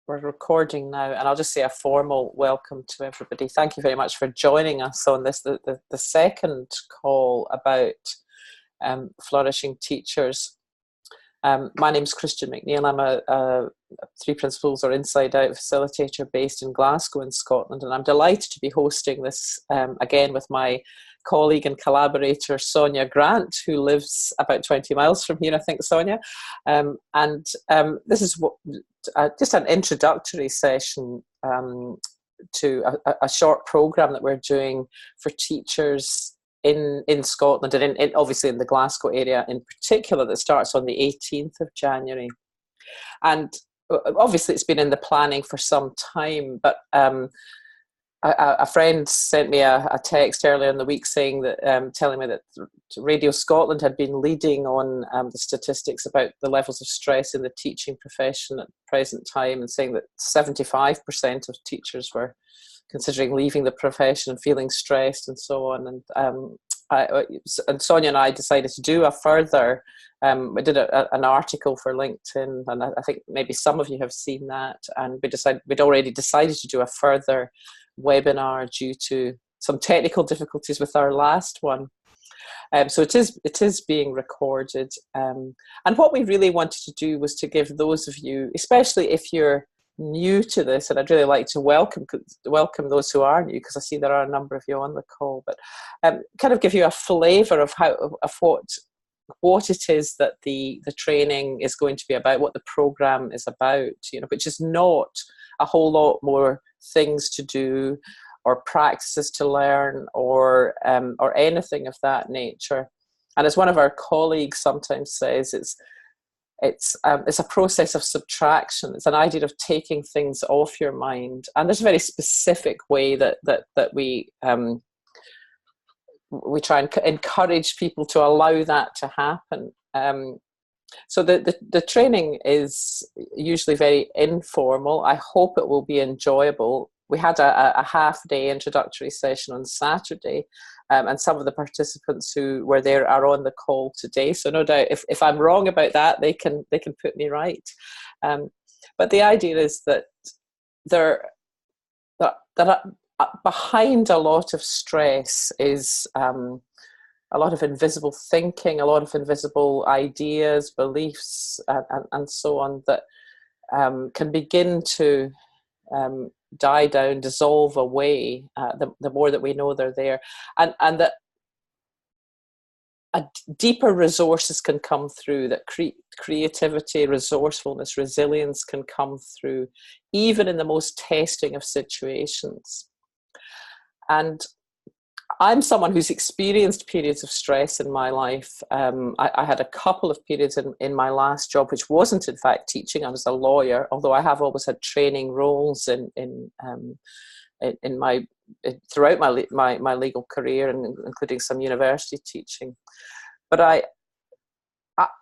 We're recording now, and I'll just say a formal welcome to everybody. Thank you very much for joining us on this, the second call about flourishing teachers. My name's Christian McNeil. I'm a Three Principles or Inside Out facilitator based in Glasgow in Scotland, and I'm delighted to be hosting this again with my colleague and collaborator Sonia Grant, who lives about 20 miles from here, I think, Sonia. This is just an introductory session to a short programme that we're doing for teachers in Scotland and in obviously in the Glasgow area in particular, that starts on the 18th of January. And obviously it's been in the planning for some time, but a friend sent me a text earlier in the week saying that, telling me that Radio Scotland had been leading on the statistics about the levels of stress in the teaching profession at the present time, and saying that 75% of teachers were considering leaving the profession and feeling stressed and so on. And Sonia and I decided to do a further, we did an article for LinkedIn, and I think maybe some of you have seen that, and we'd already decided to do a further webinar due to some technical difficulties with our last one. So it is being recorded. And what we really wanted to do was to give those of you, especially if you're new to this, and I'd really like to welcome those who are new, because I see there are a number of you on the call, but kind of give you a flavour of what it is that the training is going to be about, what the programme is about, which is not a whole lot more things to do or practices to learn or anything of that nature. And as one of our colleagues sometimes says, it's a process of subtraction. It's an idea of taking things off your mind, and there's a very specific way that we try and encourage people to allow that to happen. So the training is usually very informal. I hope it will be enjoyable. We had a half-day introductory session on Saturday, and some of the participants who were there are on the call today. So no doubt, if I'm wrong about that, they can put me right. But the idea is that behind a lot of stress is a lot of invisible thinking, a lot of invisible ideas, beliefs, and so on that can begin to die down, dissolve away, the more that we know they're there, and that deeper resources can come through, that creativity, resourcefulness, resilience can come through, even in the most testing of situations. And I'm someone who's experienced periods of stress in my life. I had a couple of periods in my last job, which wasn't in fact teaching. I was a lawyer, although I have always had training roles throughout my legal career, and including some university teaching. But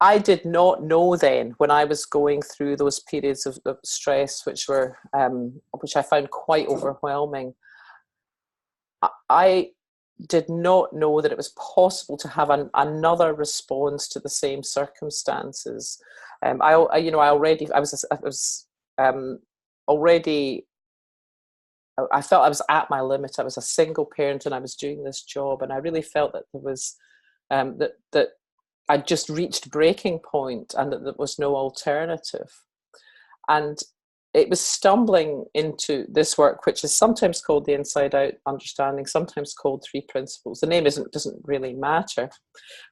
I did not know then, when I was going through those periods of stress, which I found quite overwhelming. I did not know that it was possible to have another response to the same circumstances. I felt I was at my limit. I was a single parent and I was doing this job, and I really felt that there was that I'd just reached breaking point and that there was no alternative. And it was stumbling into this work, which is sometimes called the Inside Out Understanding, sometimes called Three Principles. The name doesn't really matter,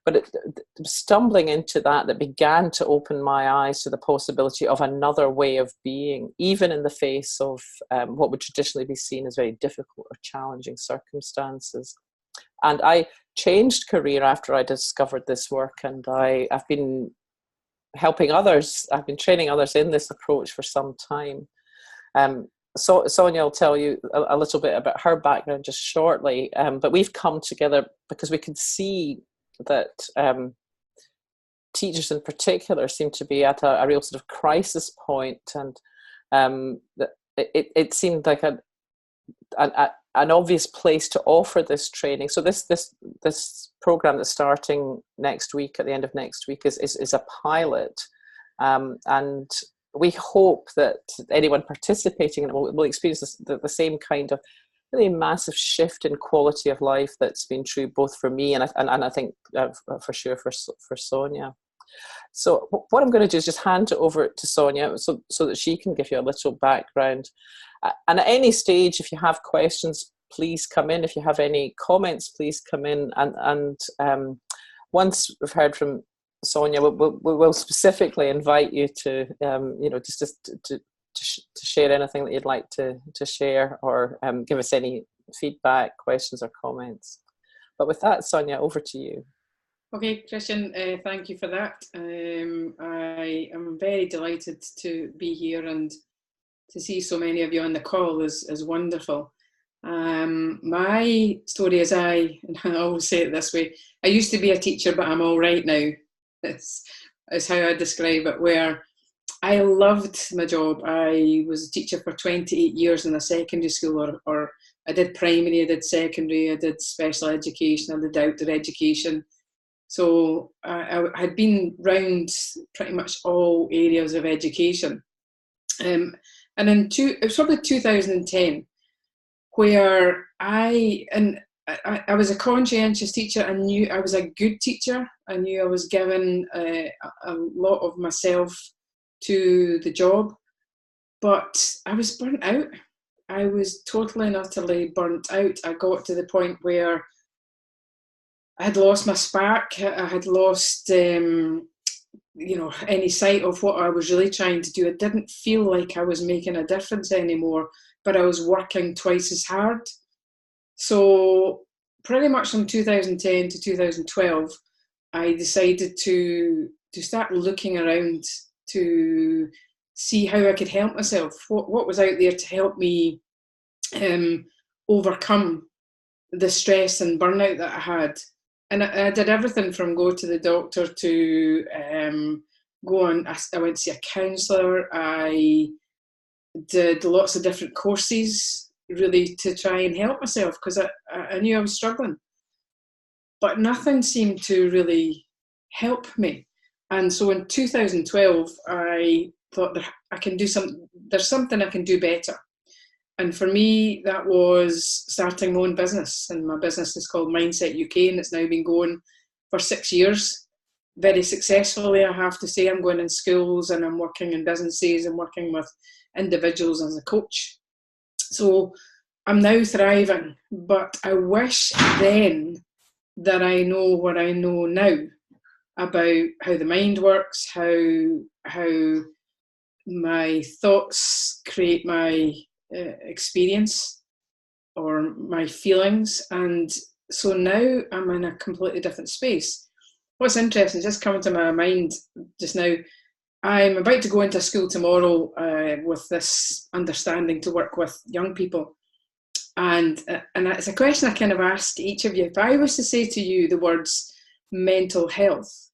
but it was stumbling into that began to open my eyes to the possibility of another way of being, even in the face of what would traditionally be seen as very difficult or challenging circumstances. And I changed career after I discovered this work, and I've been helping others. I've been training others in this approach for some time. So Sonia will tell you a little bit about her background just shortly, but we've come together because we could see that teachers in particular seem to be at a real sort of crisis point, and that it seemed like an obvious place to offer this training. So this program that's starting next week, at the end of next week, is a pilot, and we hope that anyone participating in it will experience the same kind of really massive shift in quality of life that's been true both for me and I think for sure for Sonia. So what I'm going to do is just hand it over to Sonia so that she can give you a little background. And at any stage, if you have questions, please come in. If you have any comments, please come in. And once we've heard from Sonia, we'll specifically invite you to, just to share anything that you'd like to share, or give us any feedback, questions or comments. But with that, Sonia, over to you. Okay, Christian, thank you for that. I am very delighted to be here, and to see so many of you on the call is wonderful. My story is I always say it this way, I used to be a teacher, but I'm all right now. Is how I describe it, where I loved my job. I was a teacher for 28 years in a secondary school, or I did primary, I did secondary, I did special education, I did outdoor education. So I had been round pretty much all areas of education. And it was probably 2010 where I was a conscientious teacher. I knew I was a good teacher. I knew I was giving a lot of myself to the job, but I was burnt out. I was totally and utterly burnt out. I got to the point where I had lost my spark. I had lost, any sight of what I was really trying to do. It didn't feel like I was making a difference anymore, but I was working twice as hard. So pretty much from 2010 to 2012, I decided to start looking around to see how I could help myself. What was out there to help me overcome the stress and burnout that I had. And I did everything from go to the doctor to I went to see a counsellor. I did lots of different courses, really, to try and help myself, because I knew I was struggling. But nothing seemed to really help me. And so in 2012, I thought that there's something I can do better. And for me, that was starting my own business. And my business is called Mindset UK, and it's now been going for 6 years. Very successfully, I have to say. I'm going in schools and I'm working in businesses and working with individuals as a coach. So I'm now thriving, but I wish then that I know what I know now about how the mind works, how my thoughts create my experience or my feelings. And so now I'm in a completely different space. What's interesting, just coming to my mind just now, I'm about to go into school tomorrow with this understanding to work with young people. And it's a question I kind of asked each of you. If I was to say to you the words mental health,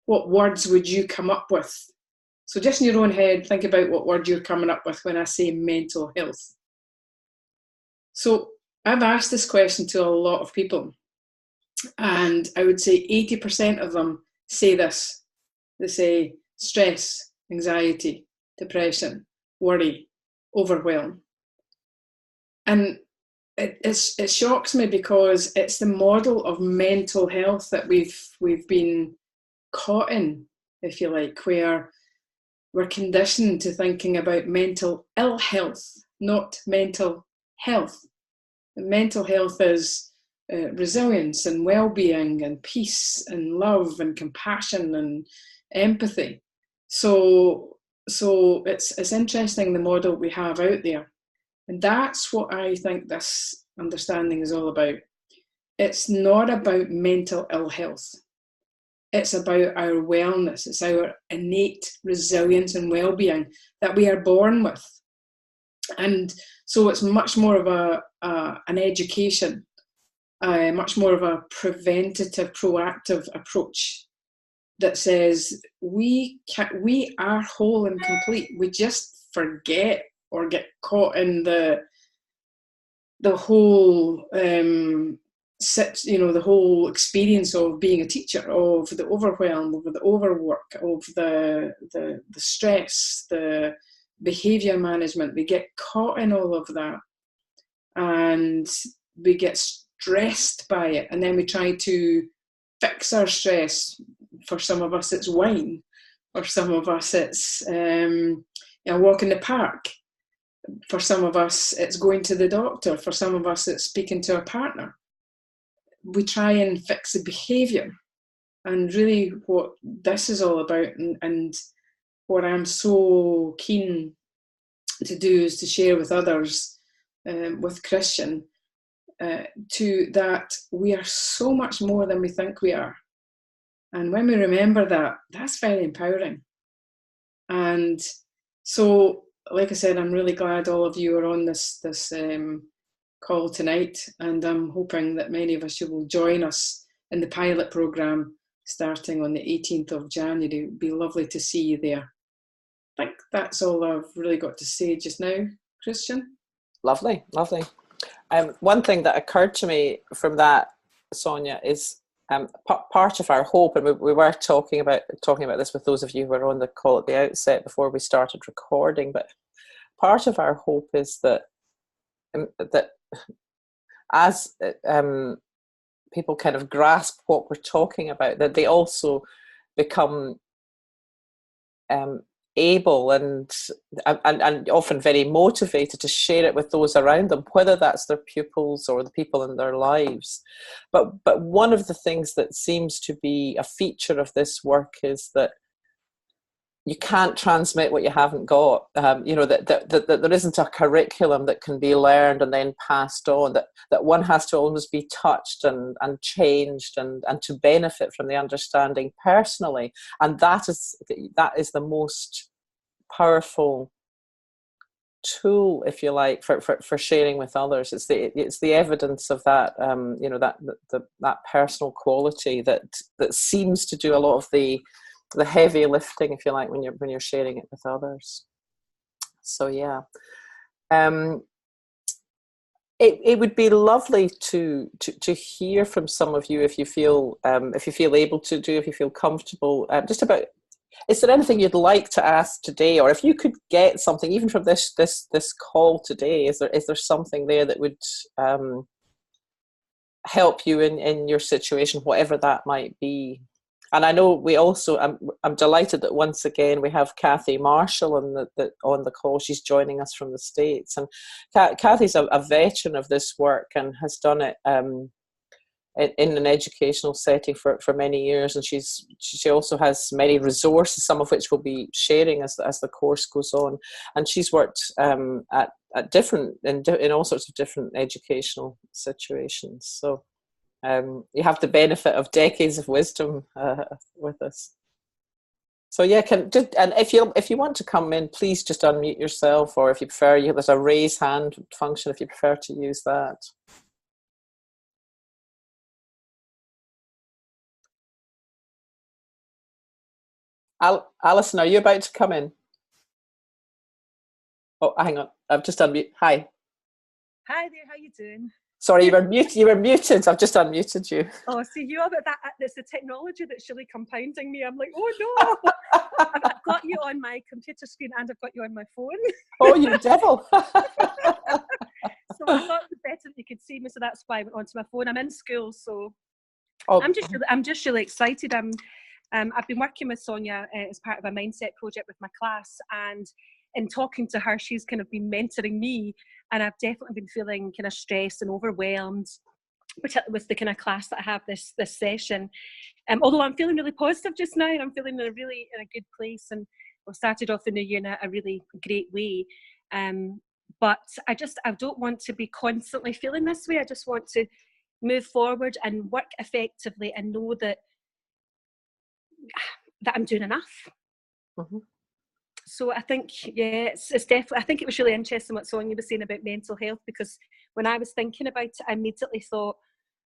what words would you come up with? So just in your own head, think about what word you're coming up with when I say mental health. So I've asked this question to a lot of people, and I would say 80% of them say this. They say stress, anxiety, depression, worry, overwhelm. And it shocks me, because it's the model of mental health that we've been caught in, if you like, where we're conditioned to thinking about mental ill health, not mental health. And mental health is resilience and well-being and peace and love and compassion and empathy. So it's interesting, the model we have out there. And that's what I think this understanding is all about. It's not about mental ill health. It's about our wellness. It's our innate resilience and well-being that we are born with. And so it's much more of an education, much more of a preventative, proactive approach that says we are whole and complete. We just forget or get caught in the whole the whole experience of being a teacher, of the overwhelm, of the overwork, of the stress, the behaviour management. We get caught in all of that, and we get stressed by it, and then we try to fix our stress. For some of us it's wine, for some of us it's a walk in the park, for some of us it's going to the doctor, for some of us it's speaking to a partner. We try and fix the behaviour, and really what this is all about, and what I'm so keen to do is to share with others, with Christian, to that we are so much more than we think we are. And when we remember that, that's very empowering. And so, like I said, I'm really glad all of you are on this call tonight, and I'm hoping that many of us will join us in the pilot programme starting on the 18th of January. It would be lovely to see you there. I think that's all I've really got to say just now, Christian. Lovely. One thing that occurred to me from that, Sonia, is part of our hope, and we were talking about this with those of you who were on the call at the outset before we started recording, but part of our hope is that as people kind of grasp what we're talking about, that they also become able and often very motivated to share it with those around them, whether that's their pupils or the people in their lives. But one of the things that seems to be a feature of this work is that you can't transmit what you haven't got. That there isn't a curriculum that can be learned and then passed on, that one has to always be touched and changed and to benefit from the understanding personally. And that is the most powerful tool, if you like, for sharing with others. It's the evidence of that, that personal quality that seems to do a lot of the heavy lifting, if you like, when you're sharing it with others. So yeah, it would be lovely to hear from some of you, if you feel able to do, if you feel comfortable, just about, is there anything you'd like to ask today, or if you could get something even from this call today, is there something there that would help you in your situation, whatever that might be? And I know we also, I'm delighted that once again we have Kathy Marshall on the call. She's joining us from the States, and Kathy's a veteran of this work and has done it in an educational setting for many years. And she also has many resources, some of which we'll be sharing as the course goes on. And she's worked at different in all sorts of different educational situations. So. You have the benefit of decades of wisdom with us. So yeah, and if you want to come in, please just unmute yourself, or if you prefer, there's a raise hand function if you prefer to use that. Alison, are you about to come in? Oh, hang on, I've just unmuted. Hi. Hi there, how you doing? Sorry, you were muted. I've just unmuted you. Oh, see, you about that. It's the technology that's really compounding me. I'm like, oh no. I've got you on my computer screen and I've got you on my phone. Oh, you devil. So I thought it was better that you could see me, so that's why I went onto my phone. I'm in school, so I'm just really excited. I've been working with Sonia as part of a mindset project with my class, and in talking to her, she's kind of been mentoring me, and I've definitely been feeling kind of stressed and overwhelmed, particularly with the kind of class that I have this session. Although I'm feeling really positive just now, and I'm feeling in a good place, and we've started off the new year in a really great way. But I don't want to be constantly feeling this way. I just want to move forward and work effectively and know that I'm doing enough. Mm-hmm. So I think, yeah, it's definitely, I think it was really interesting what Sonia was saying about mental health, because when I was thinking about it, I immediately thought,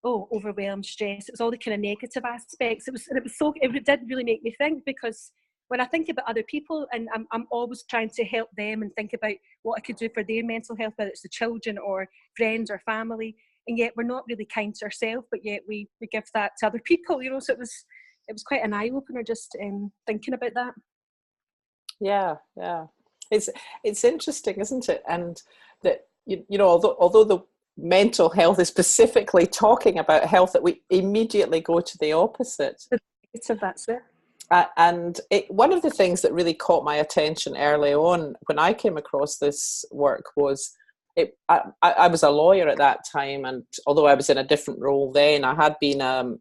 oh, overwhelmed, stress. It was all the kind of negative aspects. It did really make me think, because when I think about other people, and I'm always trying to help them and think about what I could do for their mental health, whether it's the children or friends or family, and yet we're not really kind to ourselves, but yet we give that to other people, you know. So it was quite an eye-opener just thinking about that. Yeah. It's interesting, isn't it? And that, you know, although the mental health is specifically talking about health, that we immediately go to the opposite. So that's it. And one of the things that really caught my attention early on when I came across this work was, I was a lawyer at that time, and although I was in a different role then, I had been a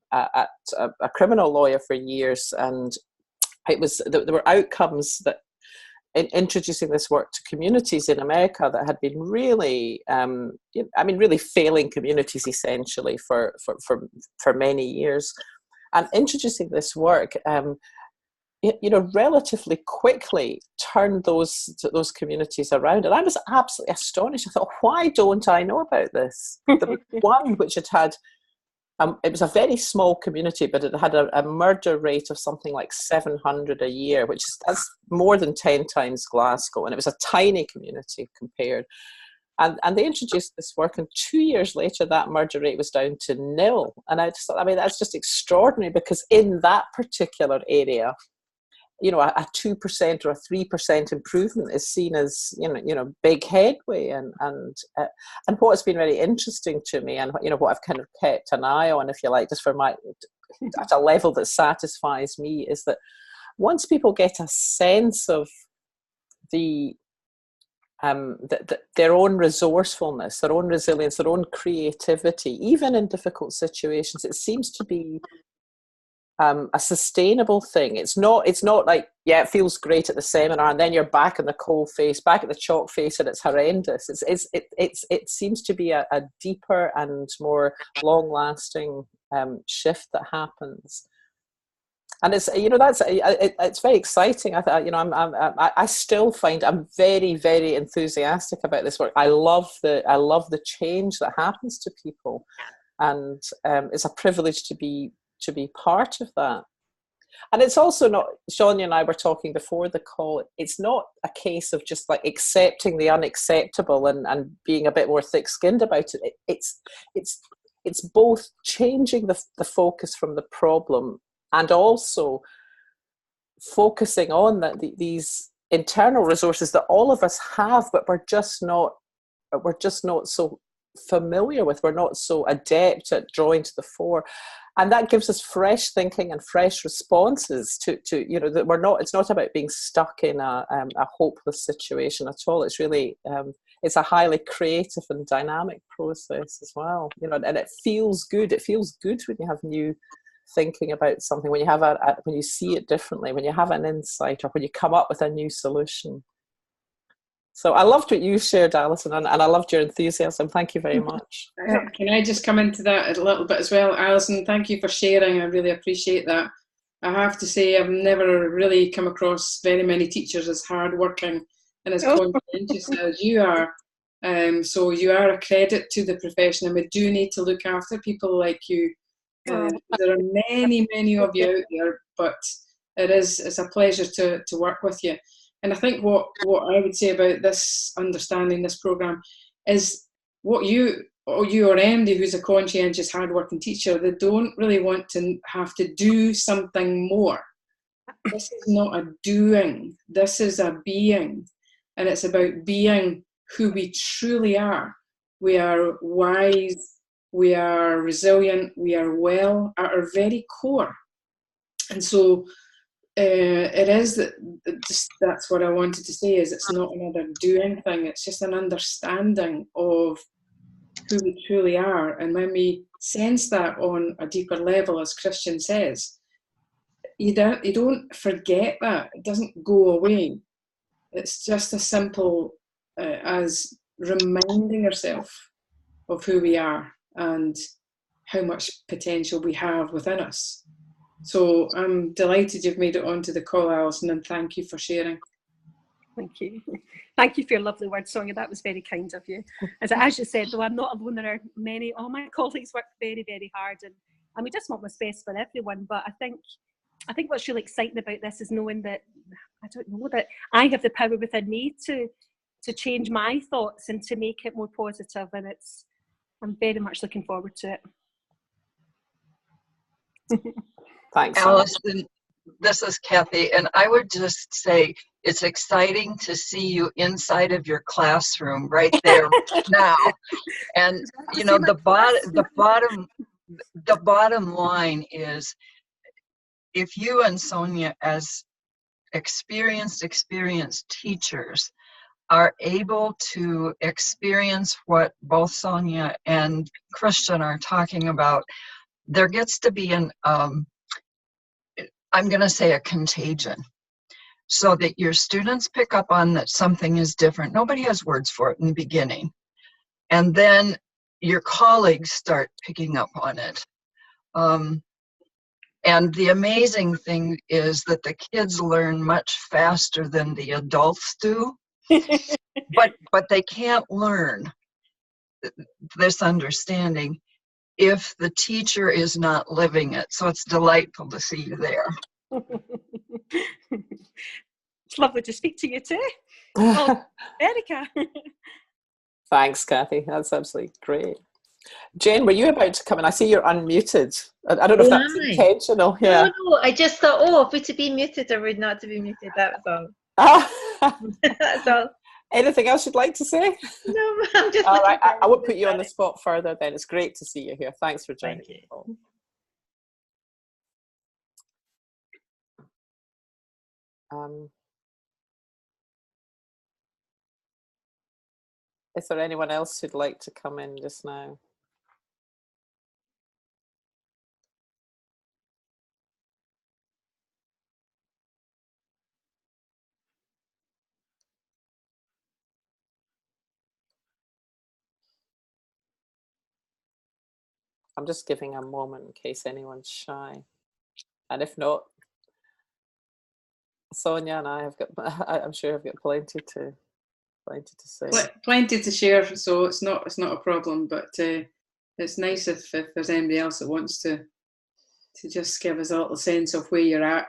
criminal lawyer for years, and there were outcomes that in introducing this work to communities in America that had been really, really failing communities essentially for many years, and introducing this work, relatively quickly turned those communities around. And I was absolutely astonished. I thought, why don't I know about this? The one which had it was a very small community, but it had a murder rate of something like 700 a year, that's more than 10 times Glasgow. And it was a tiny community compared. And they introduced this work, and 2 years later, that murder rate was down to 0. And I just thought, that's just extraordinary, because in that particular area, you know, a 2% or a 3% improvement is seen as, big headway. And what's been very interesting to me, and, what I've kind of kept an eye on, if you like, just for at a level that satisfies me, is that once people get a sense of their own resourcefulness, their own resilience, their own creativity, even in difficult situations, it seems to be a sustainable thing. It's not like, it feels great at the seminar and then you're back in the coal face, back at the chalk face, and it's horrendous. It seems to be a deeper and more long-lasting shift that happens. And it's, it's very exciting. I still find I'm very, very enthusiastic about this work. I love the change that happens to people, and it's a privilege to be part of that. And it's also not, Sonia and I were talking before the call, it's not a case of just like accepting the unacceptable and being a bit more thick-skinned about it. It's both changing the focus from the problem, and also focusing on these internal resources that all of us have, but we're just not so familiar with. We're not so adept at drawing to the fore, and that gives us fresh thinking and fresh responses to that it's not about being stuck in a hopeless situation at all. It's really it's a highly creative and dynamic process as well, and it feels good. It feels good when you have new thinking about something, when you have when you see it differently, when you have an insight, or when you come up with a new solution. So I loved what you shared, Alison, and I loved your enthusiasm. Thank you very much. Can I just come into that a little bit as well? Alison, thank you for sharing. I really appreciate that. I have to say, I've never really come across very many teachers as hardworking and as conscientious as you are. So you are a credit to the profession, and we do need to look after people like you. There are many, many of you out there, but it's a pleasure to work with you. And I think what I would say about this, understanding this programme, is what you or MD, who's a conscientious, hard-working teacher, they don't really want to have to do something more. This is not a doing, this is a being. And it's about being who we truly are. We are wise, we are resilient, we are well at our very core. And so it is that's what I wanted to say, is it's not another doing thing, it's just an understanding of who we truly are. And when we sense that on a deeper level, as Christian says, you don't forget that. It doesn't go away. It's just as simple as reminding yourself of who we are and how much potential we have within us. So I'm delighted you've made it onto the call, Alison, and thank you for sharing. Thank you. Thank you for your lovely words, Sonia. That was very kind of you. As you said, though, I'm not alone. There are many. All my colleagues work very, very hard, and we just want what's best for everyone. But I think what's really exciting about this is knowing that that I have the power within me to change my thoughts and to make it more positive. And I'm very much looking forward to it. Thanks, Alison. This is Kathy, and I would just say it's exciting to see you inside of your classroom right there now. And you know, the bottom line is, if you and Sonia, as experienced teachers, are able to experience what both Sonia and Christian are talking about, there gets to be an I'm going to say a contagion, so that your students pick up on that something is different. Nobody has words for it in the beginning. And then your colleagues start picking up on it. And the amazing thing is that the kids learn much faster than the adults do, but they can't learn this understanding if the teacher is not living it. So it's delightful to see you there. It's lovely to speak to you too. Oh, Erica. Thanks, Kathy. That's absolutely great. Jane, were you about to come in? I see you're unmuted. I don't know if that's intentional. Yeah. No, I just thought, oh, if we to be muted or would not to be muted, that was all. That's all. Anything else you'd like to say? No, I'm just all right. I won't put you on the spot further then. It's great to see you here. Thanks for joining. Thank you. Is there anyone else who'd like to come in just now? I'm just giving a moment in case anyone's shy. And if not, Sonia and I have got, I'm sure I've got plenty to say. Plenty to share, so it's not a problem, but it's nice if there's anybody else that wants to just give us a little sense of where you're at.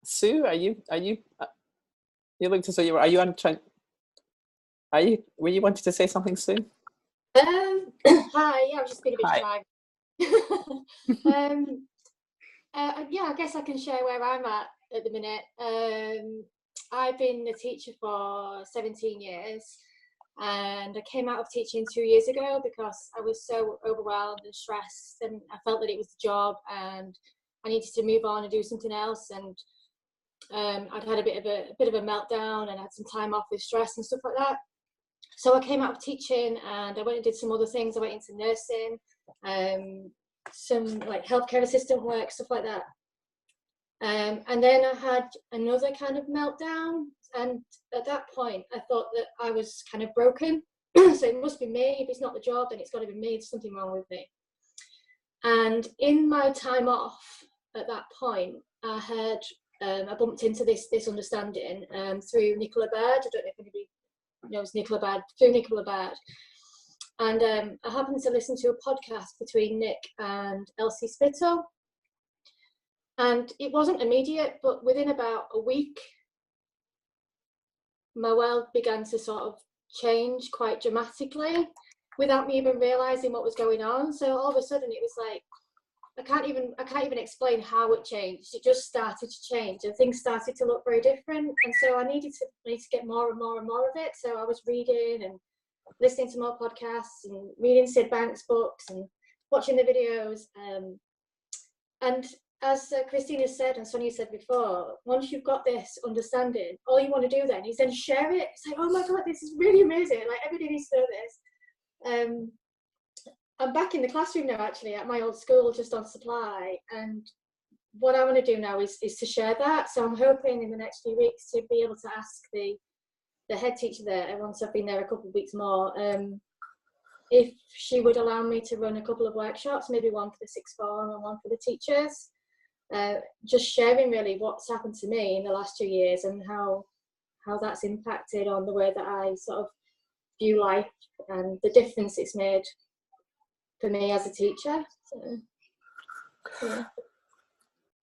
Sue, you looked as though you were, were you wanting to say something, Sue? Hi, yeah, I was just being a bit shy. Yeah, I guess I can share where I'm at the minute. I've been a teacher for 17 years, and I came out of teaching 2 years ago because I was so overwhelmed and stressed, and I felt that it was the job and I needed to move on and do something else. And I'd had a bit of a meltdown and I had some time off with stress and stuff like that. So I came out of teaching and I went and did some other things. I went into nursing, some like healthcare assistant work, stuff like that. And then I had another kind of meltdown, and at that point I thought that I was kind of broken. So it must be me. If it's not the job, then it's got to be me. There's something wrong with me. And in my time off at that point, I bumped into this understanding through Nicola Baird. I don't know if anybody knows Nicola Baird, through Nicola Baird. And I happened to listen to a podcast between Nick and Elsie Spittle. And it wasn't immediate, but within about a week, my world began to sort of change quite dramatically without me even realizing what was going on. So all of a sudden it was like, I can't even explain how it changed. It just started to change and things started to look very different. And so I needed to get more and more and more of it. So I was reading and listening to more podcasts and reading Sid Banks books and watching the videos. And as Christina said and Sonia said before, once you've got this understanding, all you want to do then is then share it. It's like, oh my God, this is really amazing. Like, everybody needs to know this. I'm back in the classroom now, actually, at my old school, just on supply. And what I want to do now is to share that. So I'm hoping in the next few weeks to be able to ask the head teacher there, once I've been there a couple of weeks more, if she would allow me to run a couple of workshops, maybe one for the sixth form and one for the teachers, just sharing really what's happened to me in the last 2 years and how that's impacted on the way that I sort of view life and the difference it's made for me as a teacher. So, yeah.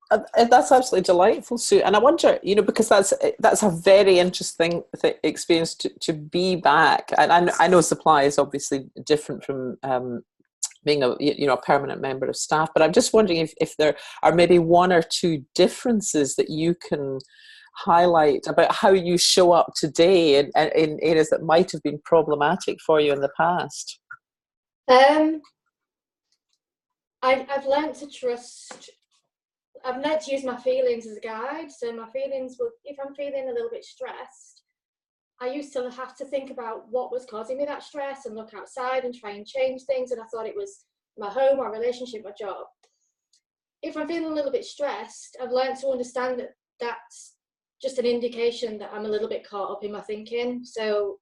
That's absolutely delightful, Sue. And I wonder, because that's a very interesting experience to be back. And I know supply is obviously different from being a permanent member of staff, but I'm just wondering if there are maybe one or two differences that you can highlight about how you show up today in areas that might have been problematic for you in the past. I've learned to trust. I've learned to use my feelings as a guide. So my feelings will, if I'm feeling a little bit stressed, I used to have to think about what was causing me that stress and look outside and try and change things. And I thought it was my home, my relationship, my job. If I'm feeling a little bit stressed, I've learned to understand that that's just an indication that I'm a little bit caught up in my thinking. So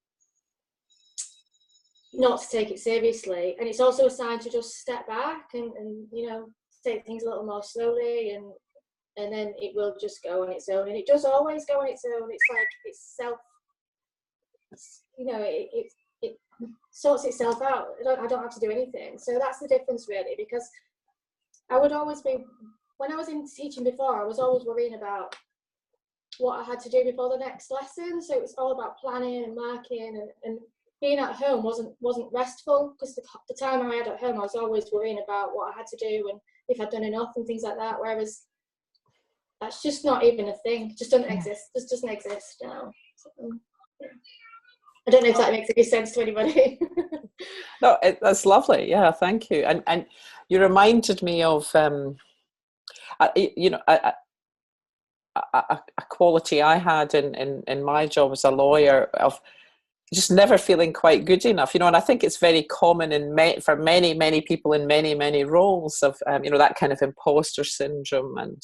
not to take it seriously. And it's also a sign to just step back and take things a little more slowly, and then it will just go on its own. And it does always go on its own. It's like it's self, it sorts itself out. I don't have to do anything. So that's the difference really, because I would always be, when I was in teaching before, I was always worrying about what I had to do before the next lesson. So it was all about planning and marking, and being at home wasn't restful, because the time I had at home, I was always worrying about what I had to do and if I'd done enough and things like that. Whereas that's just not even a thing. It just doesn't exist. It just doesn't exist now. So, yeah. I don't know if that makes any sense to anybody. No, that's lovely. Yeah, thank you. And you reminded me of a quality I had in my job as a lawyer of just never feeling quite good enough, and I think it's very common for many people in many roles of that kind of imposter syndrome. And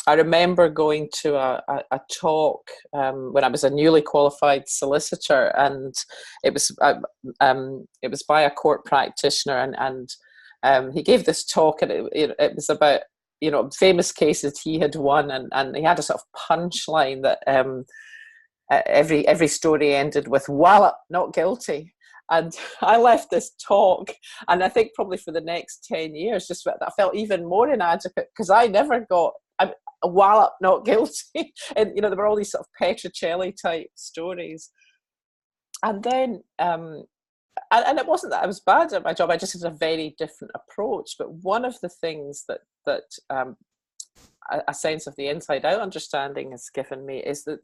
I remember going to a talk when I was a newly qualified solicitor, and it was by a court practitioner, and he gave this talk, and it was about famous cases he had won, and he had a sort of punchline that every story ended with "wallop, not guilty." And I left this talk, and I think probably for the next 10 years, just I felt even more inadequate because I never got a wallop, not guilty. And there were all these sort of Petrocelli type stories. And then and it wasn't that I was bad at my job, I just had a very different approach. But one of the things that a sense of the inside out understanding has given me is that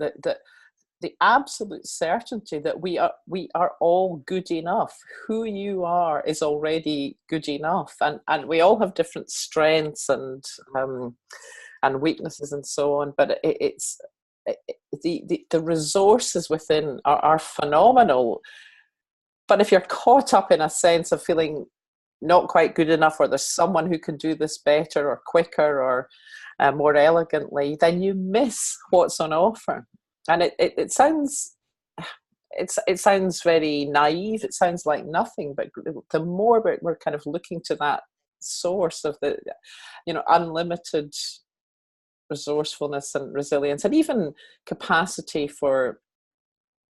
the absolute certainty that we are all good enough. Who you are is already good enough, and we all have different strengths and weaknesses and so on. But the resources within are phenomenal. But if you're caught up in a sense of feeling not quite good enough, or there's someone who can do this better or quicker or more elegantly, then you miss what's on offer. And it sounds very naive. It sounds like nothing, but the more we're kind of looking to that source of the unlimited resourcefulness and resilience, and even capacity for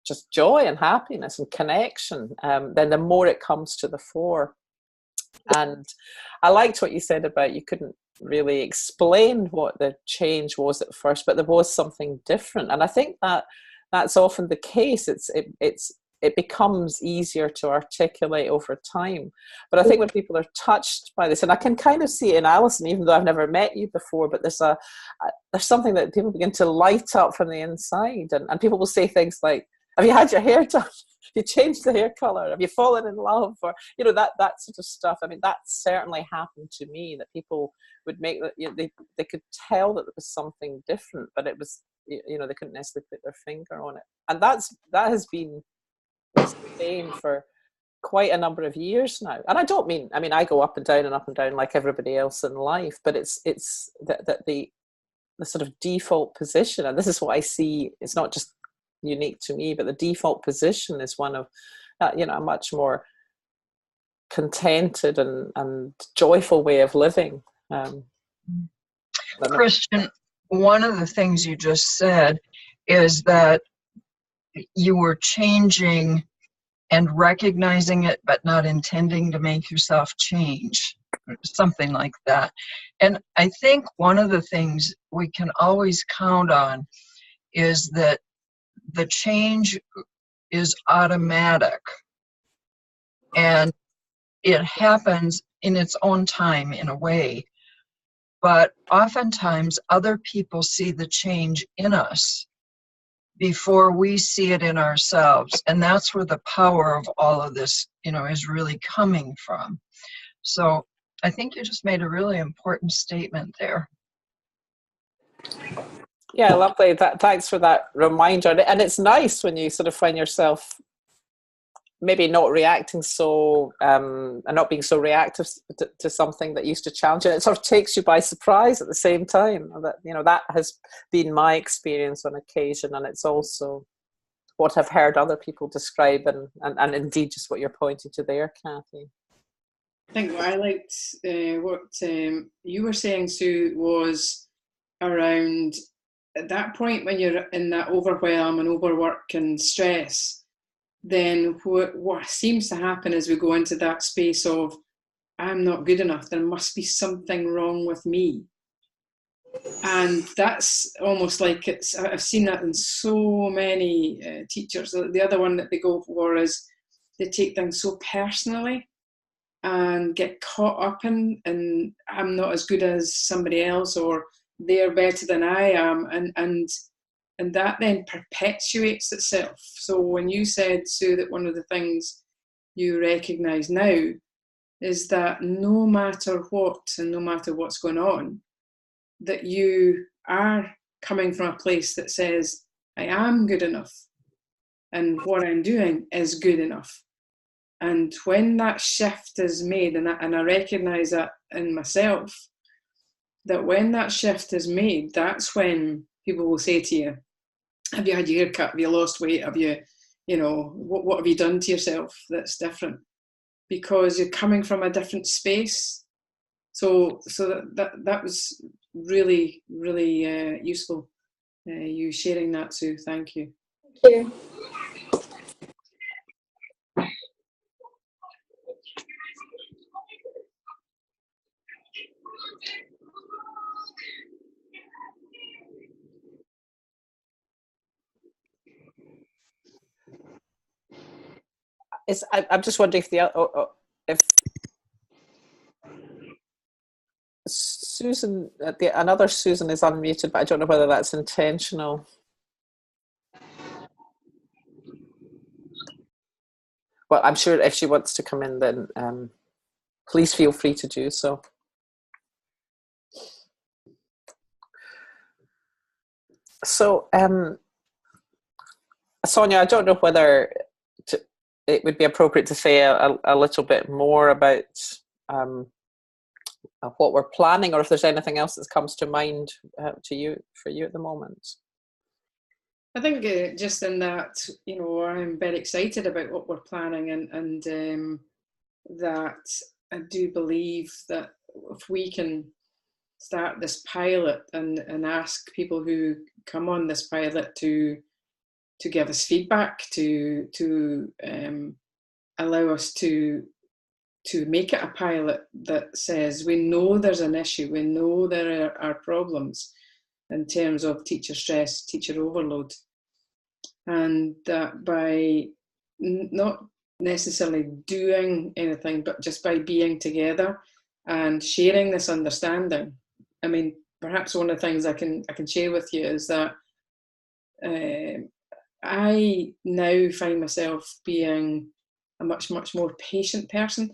just joy and happiness and connection, then the more it comes to the fore. And I liked what you said about you couldn't really explain what the change was at first, but there was something different. And I think that's often the case. It becomes easier to articulate over time. But I think when people are touched by this, and I can kind of see it in Alison, even though I've never met you before, but there's something that people begin to light up from the inside, and people will say things like, "Have you had your hair done? Have you changed the hair color? Have you fallen in love?" Or that sort of stuff. I mean, that certainly happened to me, that people would make that they could tell that there was something different, but it was they couldn't necessarily put their finger on it. And that has been the same for quite a number of years now. And I don't mean, I go up and down like everybody else in life, but it's that the sort of default position, and this is what I see, it's not just unique to me, but the default position is one of a much more contented and joyful way of living. Christian, one of the things you just said is that you were changing and recognizing it, but not intending to make yourself change. something like that. And I think one of the things we can always count on is that the change is automatic and it happens in its own time in a way. But oftentimes other people see the change in us before we see it in ourselves. And that's where the power of all of this, is really coming from. So I think you just made a really important statement there. Yeah, lovely. Thanks for that reminder. And it's nice when you sort of find yourself maybe not reacting so, and not being so reactive to something that used to challenge you. It sort of takes you by surprise at the same time. That has been my experience on occasion, and it's also what I've heard other people describe, and indeed just what you're pointing to there, Kathy. I think what I liked, what you were saying, Sue, was around at that point when you're in that overwhelm and overwork and stress, then what seems to happen is we go into that space of, I'm not good enough, there must be something wrong with me. And that's almost like I've seen that in so many teachers. The other one that they go for is they take things so personally and get caught up in, and I'm not as good as somebody else, or they're better than I am, and that then perpetuates itself. So when you said, Sue, that one of the things you recognise now is that no matter what and no matter what's going on, that you are coming from a place that says, I am good enough and what I'm doing is good enough. And when that shift is made, and I recognise that in myself, that when that shift is made, that's when people will say to you, have you had your hair cut? Have you lost weight? Have you, what have you done to yourself that's different? Because you're coming from a different space. So that was really, really useful, you sharing that, Sue. Thank you. Thank you. I'm just wondering if Susan, another Susan is unmuted, but I don't know whether that's intentional. Well, I'm sure if she wants to come in, then please feel free to do so. So, Sonia, I don't know whether it would be appropriate to say a little bit more about what we're planning, or if there's anything else that comes to mind for you at the moment. I think just in that, I'm very excited about what we're planning, and that I do believe that if we can start this pilot and ask people who come on this pilot to give us feedback, to allow us to make it a pilot that says, we know there's an issue, we know there are problems in terms of teacher stress, teacher overload, and that by not necessarily doing anything, but just by being together and sharing this understanding. I mean, perhaps one of the things I can share with you is that I now find myself being a much more patient person.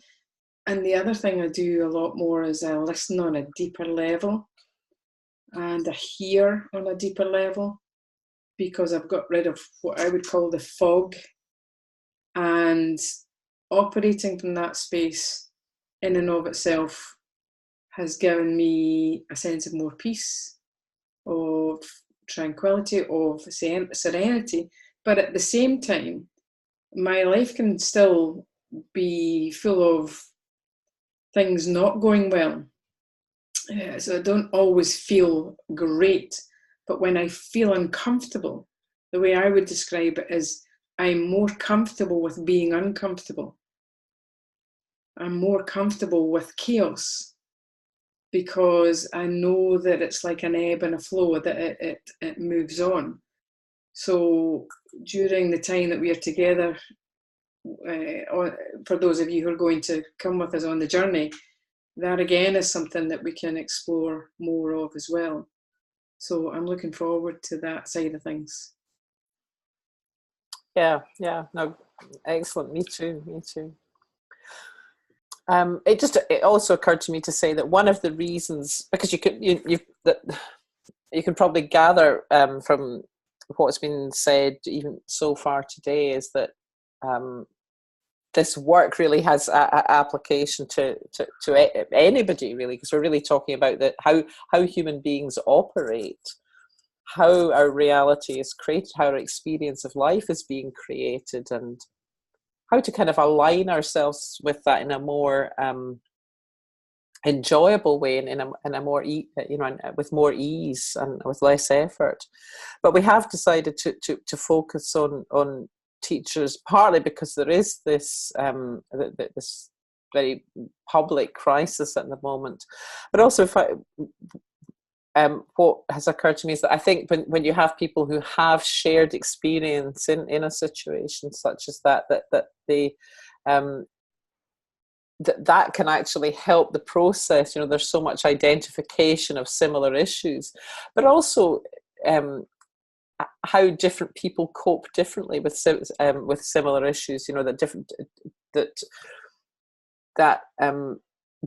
And the other thing I do a lot more is I listen on a deeper level, and I hear on a deeper level, because I've got rid of what I would call the fog, and operating from that space in and of itself has given me a sense of more peace, of tranquility, of serenity. But at the same time, my life can still be full of things not going well. So I don't always feel great, but when I feel uncomfortable, the way I would describe it is I'm more comfortable with being uncomfortable. I'm more comfortable with chaos, because I know that it's like an ebb and a flow, that it moves on. So during the time that we are together, for those of you who are going to come with us on the journey, that again is something that we can explore more of as well. So I'm looking forward to that side of things. Yeah, no, excellent. Me too. It also occurred to me to say that one of the reasons, because you can probably gather from what's been said even so far today, is that this work really has a application to anybody, really, because we're really talking about how human beings operate, how our reality is created, how our experience of life is being created, and how to kind of align ourselves with that in a more enjoyable way, and in a more with more ease and with less effort. But we have decided to focus on teachers, partly because there is this this very public crisis at the moment, but also what has occurred to me is that I think when you have people who have shared experience in a situation such as that they that can actually help the process. There's so much identification of similar issues, but also how different people cope differently with similar issues. That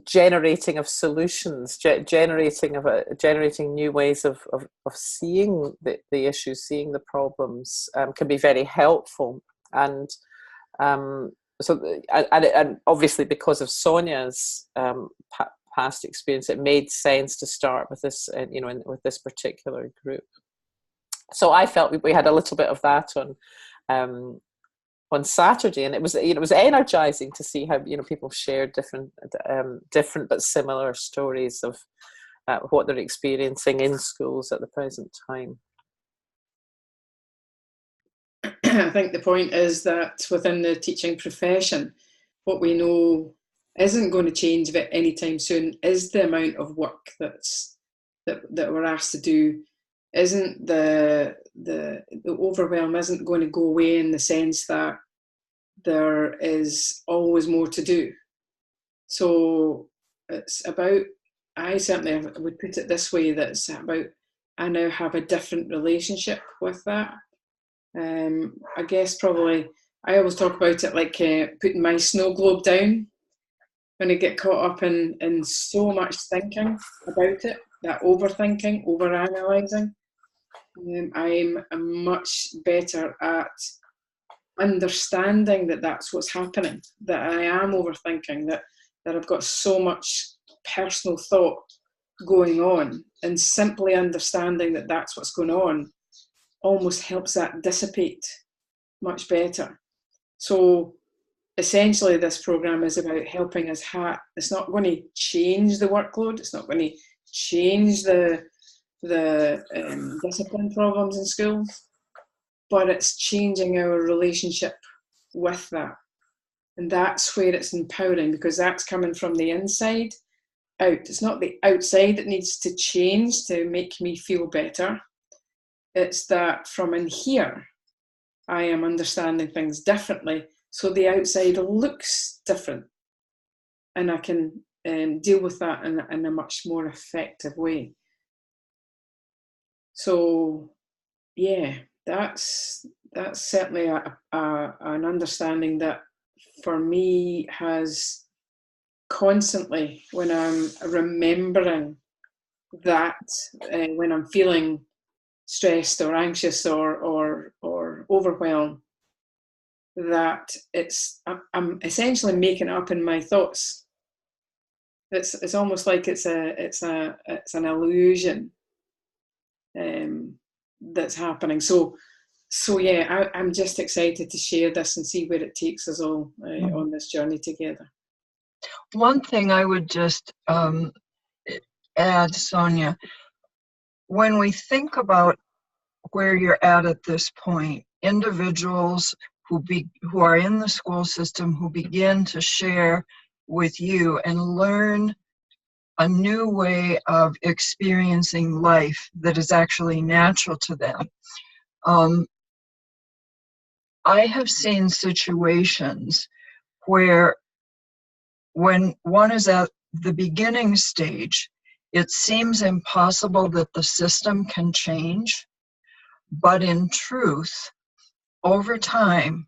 generating of solutions, generating new ways of seeing the issues, seeing the problems, can be very helpful. And and obviously, because of Sonia's past experience, it made sense to start with this, with this particular group. So I felt we had a little bit of that on Saturday, and it was energizing to see how people shared different but similar stories of what they're experiencing in schools at the present time. I think the point is that within the teaching profession, what we know isn't going to change anytime soon is the amount of work that we're asked to do. Isn't the overwhelm isn't going to go away, in the sense that there is always more to do. So it's about, I certainly would put it this way, that it's about, I now have a different relationship with that. I guess probably I always talk about it like putting my snow globe down when I get caught up in so much thinking about it, that overthinking, overanalyzing. I'm much better at understanding that that's what's happening, that I am overthinking, that I've got so much personal thought going on, and simply understanding that that's what's going on almost helps that dissipate much better. So essentially this program is about helping us it's not going to change the workload, it's not going to change the discipline problems in schools, but it's changing our relationship with that. And that's where it's empowering, because that's coming from the inside out. It's not the outside that needs to change to make me feel better. It's that from in here, I am understanding things differently, so the outside looks different. And I can deal with that in a much more effective way. So, yeah, that's certainly an understanding that for me has constantly, when I'm remembering that, when I'm feeling stressed or anxious or overwhelmed, that I'm essentially making it up in my thoughts. It's almost like it's an illusion that's happening. So yeah, I'm just excited to share this and see where it takes us all on this journey together. One thing I would just add, Sonia, when we think about where you're at this point, individuals who are in the school system who begin to share with you and learn a new way of experiencing life that is actually natural to them. I have seen situations where when one is at the beginning stage, it seems impossible that the system can change, but in truth, over time,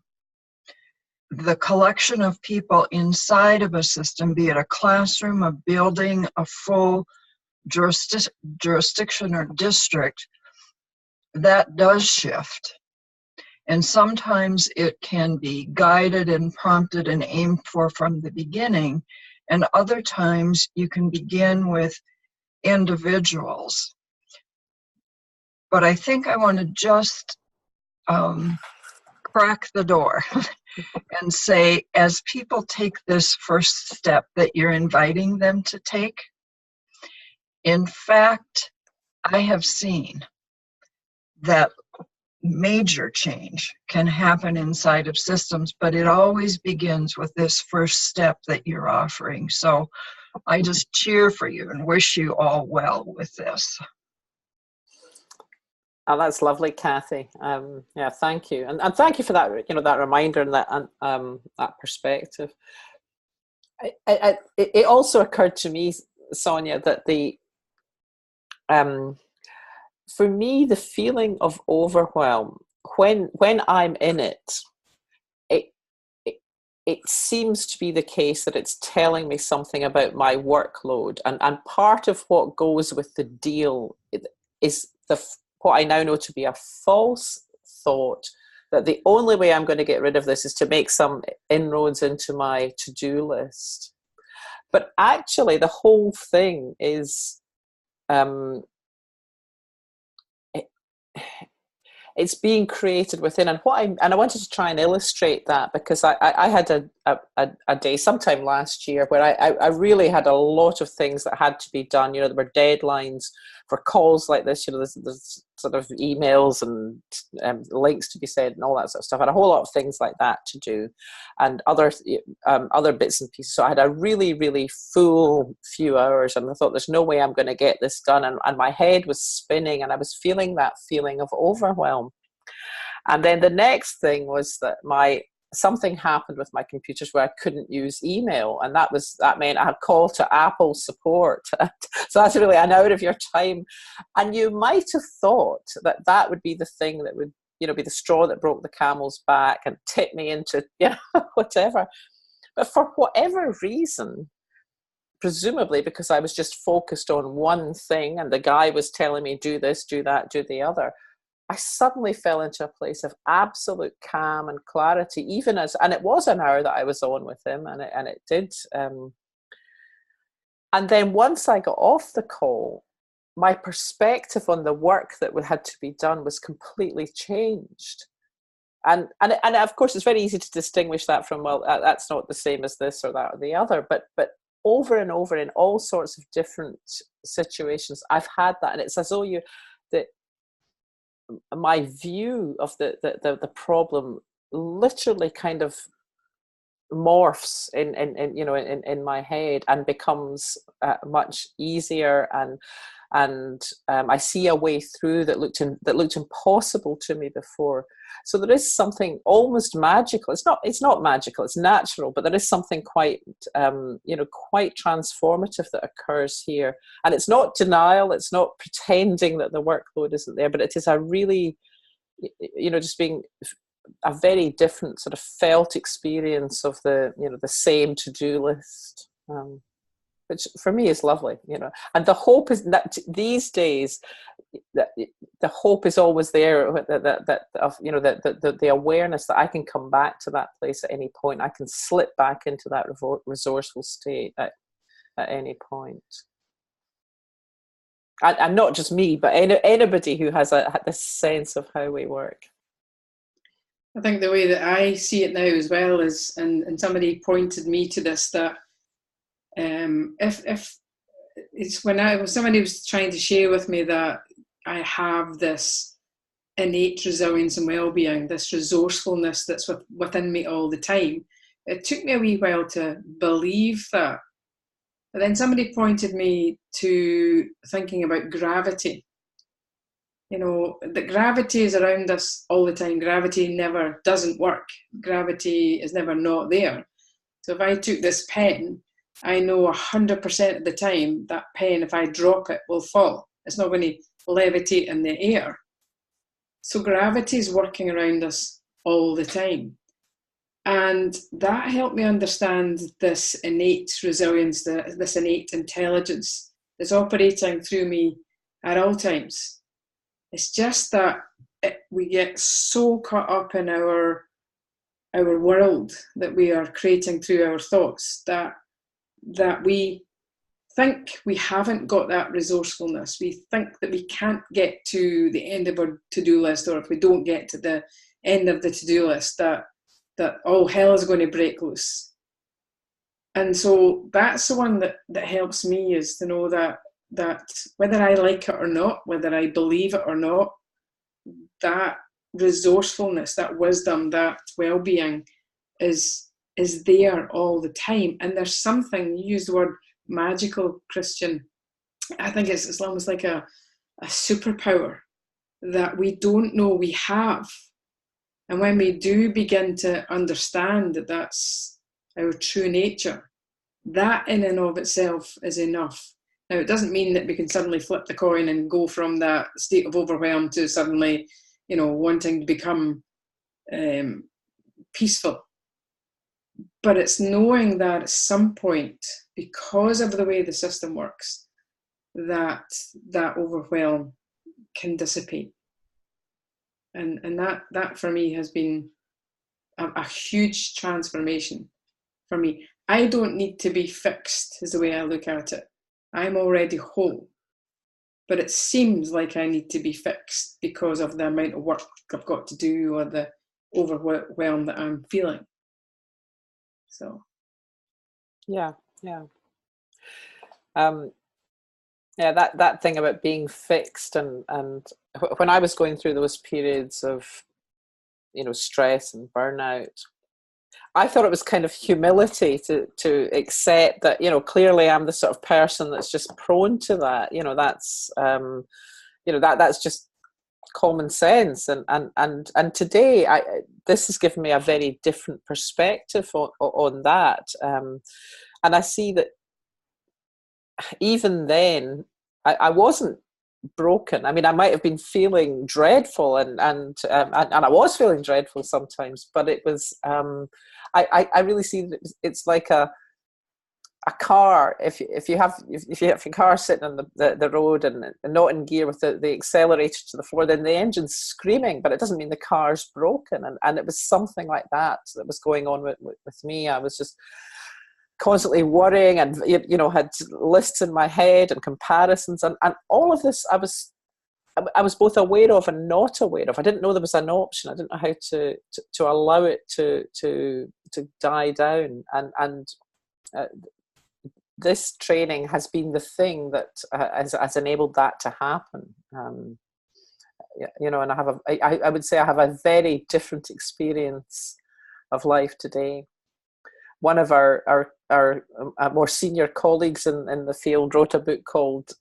the collection of people inside of a system, be it a classroom, a building, a full jurisdiction or district, that does shift. And sometimes it can be guided and prompted and aimed for from the beginning. And other times you can begin with individuals. But I think I want to just crack the door and say, as people take this first step that you're inviting them to take, in fact, I have seen that major change can happen inside of systems, but it always begins with this first step that you're offering. So I just cheer for you and wish you all well with this. Oh, that's lovely, Kathy. Yeah, thank you, and thank you for that. That reminder and that perspective. It also occurred to me, Sonia, that for me, the feeling of overwhelm when I'm in it, it seems to be the case that it's telling me something about my workload, and part of what goes with the deal is what I now know to be a false thought that the only way I'm going to get rid of this is to make some inroads into my to-do list. But actually, the whole thing is it's being created within, and I wanted to try and illustrate that, because I had a day sometime last year where I really had a lot of things that had to be done. There were deadlines for calls like this. There's sort of emails and links to be sent and all that sort of stuff, and a whole lot of things like that to do, and other bits and pieces. So I had a really, really full few hours, and I thought, there's no way I'm going to get this done, and my head was spinning, and I was feeling that feeling of overwhelm. And then the next thing was that something happened with my computers where I couldn't use email, and that meant I had call to Apple support. So that's really an out of your time. And you might have thought that would be the thing that would, be the straw that broke the camel's back and tip me into, whatever. But for whatever reason, presumably because I was just focused on one thing, and the guy was telling me, do this, do that, do the other, I suddenly fell into a place of absolute calm and clarity, and it was an hour that I was on with him, and it did. And then once I got off the call, my perspective on the work that had to be done was completely changed. And of course, it's very easy to distinguish that from, well, that's not the same as this or that or the other. But over and over in all sorts of different situations, I've had that, and it's as though my view of the problem literally kind of morphs in my head and becomes much easier, and I see a way through that looked impossible to me before. So there is something almost magical. It's not magical. It's natural, but there is something quite quite transformative that occurs here. And it's not denial. It's not pretending that the workload isn't there, but it is a really, just being a very different sort of felt experience of the same to-do list. Which for me is lovely, and the hope is that these days, that the hope is always there, the awareness that I can come back to that place at any point. I can slip back into that resourceful state at any point. And not just me, but anybody who has this sense of how we work. I think the way that I see it now as well is, and somebody pointed me to this, that if it's when somebody was trying to share with me that I have this innate resilience and well-being, this resourcefulness that's within me all the time, it took me a wee while to believe that. But then somebody pointed me to thinking about gravity. You know, that gravity is around us all the time. Gravity never doesn't work. Gravity is never not there. So if I took this pen, I know 100% of the time that pen, if I drop it, will fall. It's not going to levitate in the air. So gravity is working around us all the time. And that helped me understand this innate resilience, this innate intelligence that's operating through me at all times. It's just that we get so caught up in our world that we are creating through our thoughts that we think we haven't got that resourcefulness. We think that we can't get to the end of our to-do list, or if we don't get to the end of the to-do list, that all hell is going to break loose. And so that's the one that helps me, is to know that whether I like it or not, whether I believe it or not, that resourcefulness, that wisdom, that well-being is there all the time. And there's something, you use the word magical, Christian, I think it's almost like a superpower that we don't know we have. And when we do begin to understand that that's our true nature, that in and of itself is enough. Now, it doesn't mean that we can suddenly flip the coin and go from that state of overwhelm to suddenly, wanting to become peaceful. But it's knowing that at some point, because of the way the system works, that overwhelm can dissipate. And that for me has been a huge transformation for me. I don't need to be fixed, is the way I look at it. I'm already whole. But it seems like I need to be fixed because of the amount of work I've got to do, or the overwhelm that I'm feeling. So. Yeah. That thing about being fixed, and when I was going through those periods of, stress and burnout, I thought it was kind of humility to accept that, clearly I'm the sort of person that's just prone to that. That's just common sense. And today, this has given me a very different perspective on that. And I see that even then, I wasn't broken. I mean, I might have been feeling dreadful, and I was feeling dreadful sometimes, but it was, I really see that it's like a car. If you have your car sitting on the road and not in gear with the accelerator to the floor, then the engine's screaming, but it doesn't mean the car's broken. And it was something like that was going on with me. I was just constantly worrying, and had lists in my head and comparisons, and all of this I was both aware of and not aware of. I didn't know there was an option. I didn't know how to allow it to die down. And this training has been the thing that has enabled that to happen. And I would say I have a very different experience of life today. One of our more senior colleagues in the field wrote a book called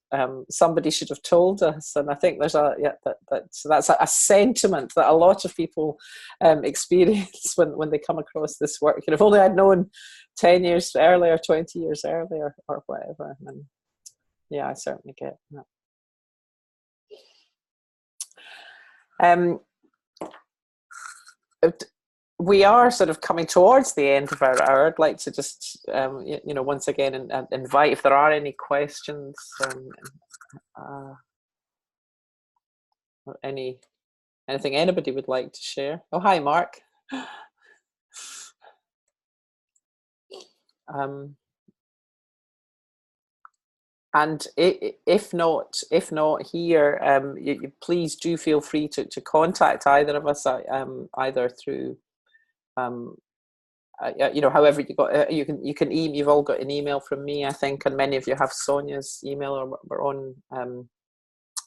"Somebody Should Have Told Us," and I think there's that's a sentiment that a lot of people experience when they come across this work. If only I'd known 10 years earlier, 20 years earlier, or whatever. And yeah, I certainly get that. We are sort of coming towards the end of our hour. I'd like to just, once again, invite if there are any questions, or anything anybody would like to share. Oh, hi, Mark. And if not here, you please do feel free to contact either of us, either through. However you got, you can email. You've all got an email from me, I think, and many of you have Sonia's email, or we're on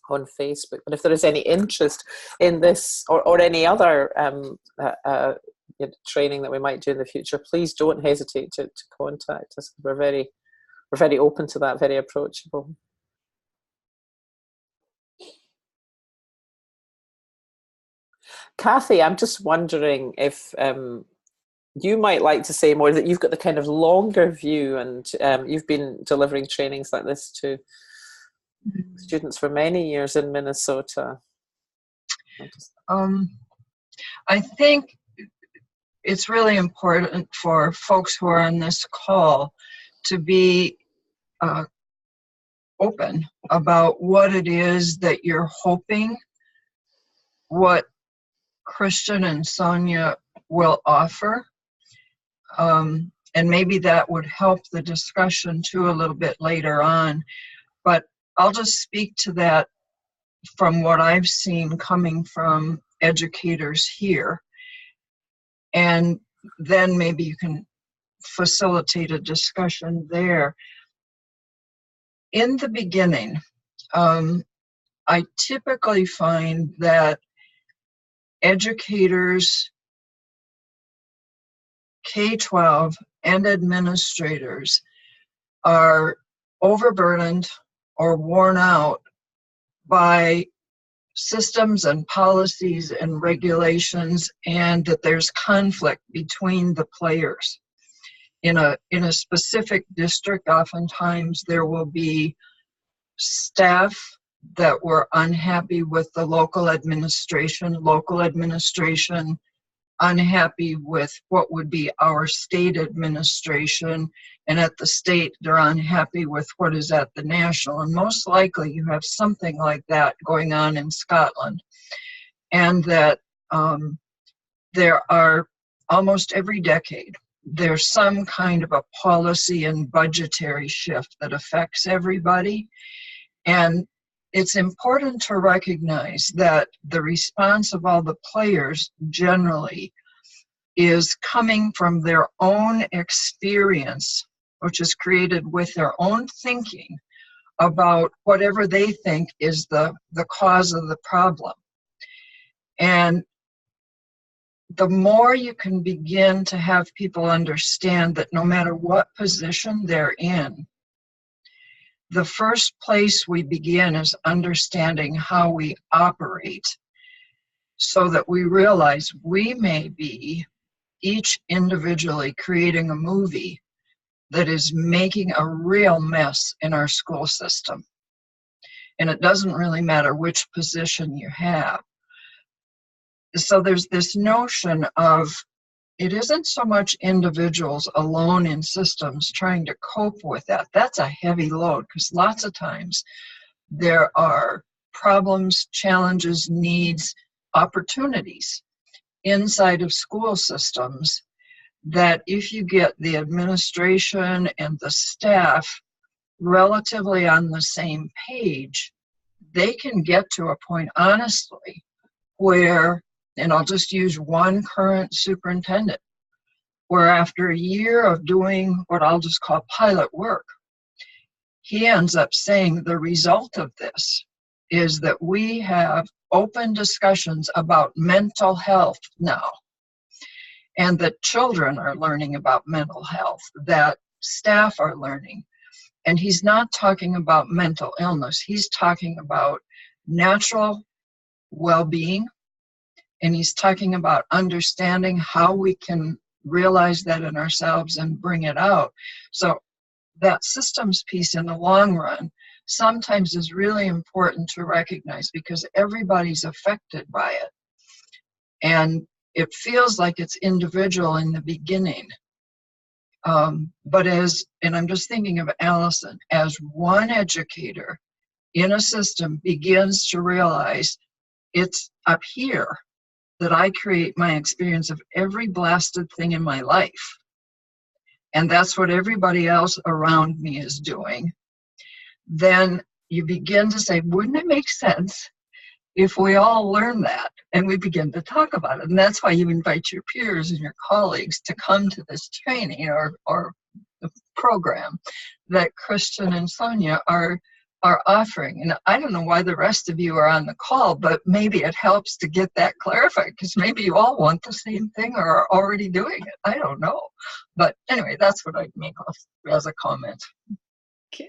Facebook. But if there is any interest in this or any other training that we might do in the future, please don't hesitate to contact us. We're very open to that, very approachable. Kathy, I'm just wondering if you might like to say more, that you've got the kind of longer view, and you've been delivering trainings like this to students for many years in Minnesota. I think it's really important for folks who are on this call to be open about what it is that you're hoping, what Christian and Sonia will offer. And maybe that would help the discussion too a little bit later on. But I'll just speak to that from what I've seen coming from educators here. And then maybe you can facilitate a discussion there. In the beginning, I typically find that educators, K-12 and administrators, are overburdened or worn out by systems and policies and regulations, and that there's conflict between the players. In a specific district, oftentimes there will be staff that were unhappy with the local administration unhappy with what would be our state administration, and at the state they're unhappy with what is at the national. And most likely you have something like that going on in Scotland. And that there are, almost every decade, there's some kind of a policy and budgetary shift that affects everybody. And it's important to recognize that the response of all the players generally is coming from their own experience, which is created with their own thinking about whatever they think is the cause of the problem. And the more you can begin to have people understand that no matter what position they're in, the first place we begin is understanding how we operate, so that we realize we may be each individually creating a movie that is making a real mess in our school system. And it doesn't really matter which position you have. So there's this notion of, it isn't so much individuals alone in systems trying to cope with that. That's a heavy load, because lots of times there are problems, challenges, needs, opportunities inside of school systems that if you get the administration and the staff relatively on the same page, they can get to a point, honestly, where, and I'll just use one current superintendent, where after a year of doing what I'll just call pilot work, he ends up saying the result of this is that we have open discussions about mental health now, and that children are learning about mental health, that staff are learning. And he's not talking about mental illness, he's talking about natural well-being, and he's talking about understanding how we can realize that in ourselves and bring it out. So that systems piece in the long run sometimes is really important to recognize, because everybody's affected by it. And it feels like it's individual in the beginning. But and I'm just thinking of Allison, as one educator in a system begins to realize it's up here that I create my experience of every blasted thing in my life. And that's what everybody else around me is doing. Then you begin to say, wouldn't it make sense if we all learn that? And we begin to talk about it. And that's why you invite your peers and your colleagues to come to this training or the program that Christian and Sonia are are offering. And I don't know why the rest of you are on the call, but maybe it helps to get that clarified, because maybe you all want the same thing or are already doing it. I don't know. But anyway, that's what I'd make as a comment.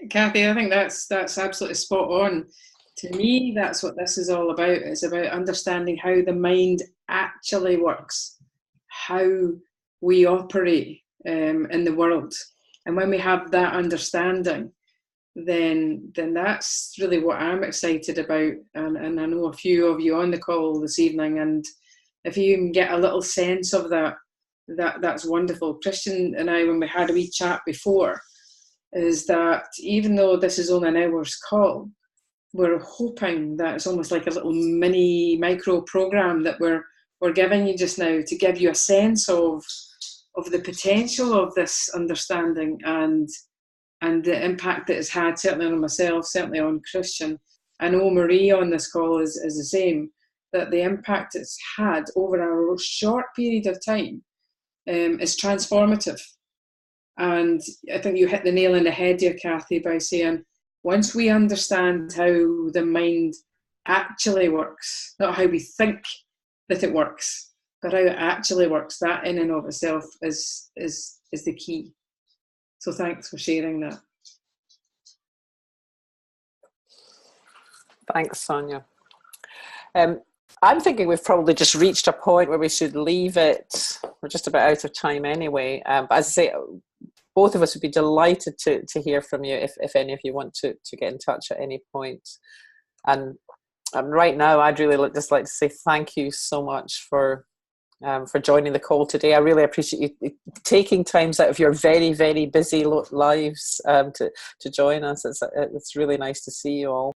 Kathy, I think that's absolutely spot on. To me, that's what this is all about. It's about understanding how the mind actually works, how we operate in the world. And when we have that understanding, then that's really what I'm excited about. And I know a few of you on the call this evening, and if you can get a little sense of that's wonderful. Christian and I, when we had a wee chat before, is that even though this is only an hour's call, we're hoping that it's almost like a little mini micro program that we're giving you just now to give you a sense of the potential of this understanding and the impact that it's had, certainly on myself, certainly on Christian. I know Marie on this call is the same, that the impact it's had over a short period of time is transformative. And I think you hit the nail on the head here, Kathy, by saying once we understand how the mind actually works, not how we think that it works, but how it actually works, that in and of itself is the key. So thanks for sharing that. Thanks, Sonia. I'm thinking we've probably just reached a point where we should leave it. We're just about out of time anyway. But as I say, both of us would be delighted to hear from you if any of you want to get in touch at any point. And right now, I'd really just like to say thank you so much for joining the call today. I really appreciate you taking times out of your very, very busy lives to join us. It's really nice to see you all.